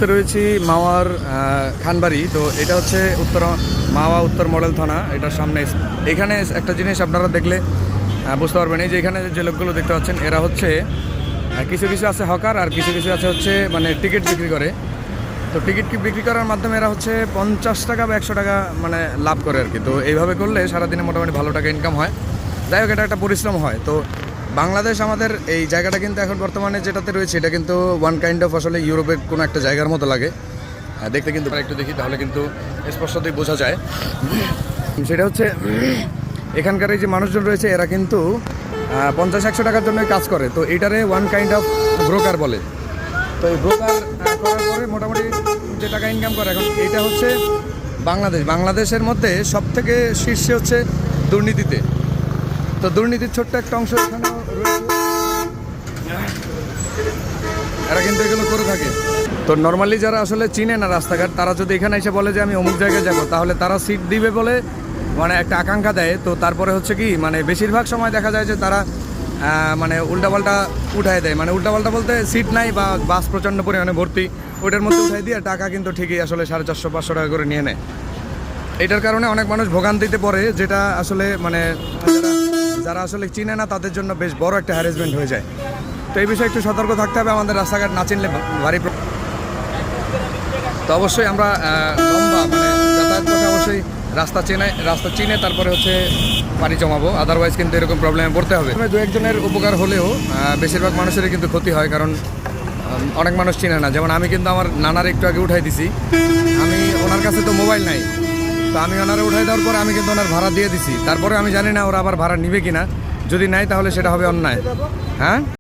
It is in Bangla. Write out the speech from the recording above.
মুহূর্তে রয়েছি মাওয়ার খানবাড়ি। তো এটা হচ্ছে মাওয়া উত্তর মডেল থানা, এটার সামনে। এখানে একটা জিনিস আপনারা দেখলে বুঝতে পারবেন, এই যে এখানে যে লোকগুলো দেখতে পাচ্ছেন এরা হচ্ছে কিছু কিছু আছে হকার, আর কিছু কিছু আছে হচ্ছে মানে টিকিট বিক্রি করে। তো টিকিট বিক্রি করার মাধ্যমে এরা হচ্ছে 50 টাকা বা 100 টাকা মানে লাভ করে আর কি। তো এইভাবে করলে সারাদিনে মোটামুটি ভালো টাকা ইনকাম হয়। যাই হোক, এটা একটা পরিশ্রম হয়। তো বাংলাদেশ আমাদের এই জায়গাটা কিন্তু এখন বর্তমানে যেটাতে রয়েছে এটা কিন্তু ওয়ান কাইন্ড অফ আসলে ইউরোপের কোনো একটা জায়গার মতো লাগে দেখতে। কিন্তু একটু দেখি তাহলে কিন্তু স্পষ্টতই বোঝা যায়। সেটা হচ্ছে এখানকার এই যে মানুষজন রয়েছে এরা কিন্তু 50-100 টাকার জন্য কাজ করে। তো এটারে ওয়ান কাইন্ড অফ ব্রোকার বলে। তো এই ব্রোকার করার পরে মোটামুটি যে টাকা ইনকাম করে, এখন এটা হচ্ছে বাংলাদেশের মধ্যে সবথেকে শীর্ষে হচ্ছে দুর্নীতিতে। তো দুর্নীতির ছোট্ট একটা অংশ এখানেও রয়েছে, এরা কিন্তু এগুলো করে থাকে। তো নর্মালি যারা আসলে চিনে না রাস্তাঘাট, তারা যদি এখানে এসে বলে যে আমি অমুক জায়গায় যাব, তাহলে তারা সিট দিবে বলে মানে একটা আকাঙ্ক্ষা দেয়। তো তারপরে হচ্ছে কি মানে বেশিরভাগ সময় দেখা যায় যে তারা মানে উল্টাপাল্টা উঠায় দেয়। মানে উল্টাপাল্টা বলতে সিট নাই বা বাস প্রচণ্ড পরিমাণে ভর্তি, ওইটার মধ্যে উঠাই দিয়ে টাকা কিন্তু ঠিকই আসলে 450-500 টাকা করে নিয়ে নেয়। এটার কারণে অনেক মানুষ ভোগান্তিতে পড়ে, যেটা আসলে মানে যারা আসলে চিনে না তাদের জন্য বেশ বড় একটা হ্যারাসমেন্ট হয়ে যায়। তো এই বিষয়ে একটু সতর্ক থাকতে হবে, আমাদের রাস্তাঘাট না চিনলে ভারী। তো অবশ্যই আমরা লম্বা মানে যাতায়াত করতে অবশ্যই রাস্তা চিনে তারপরে হচ্ছে পানি জমাবো, আদারওয়াইজ কিন্তু এরকম প্রবলেমে পড়তে হবে। দু একজনের উপকার হলেও বেশিরভাগ মানুষেরই কিন্তু ক্ষতি হয়, কারণ অনেক মানুষ চিনে না। যেমন আমি কিন্তু আমার নানার একটু আগে উঠাই দিছি, আমি ওনার কাছে তো মোবাইল নাই, তো আমি ওনারা উঠাই দেওয়ার পরে আমি কিন্তু ওনার ভাড়া দিয়ে দিছি। তারপরে আমি জানি না ওরা আবার ভাড়া নিবে কিনা, যদি নাই তাহলে সেটা হবে অন্যায়। হ্যাঁ।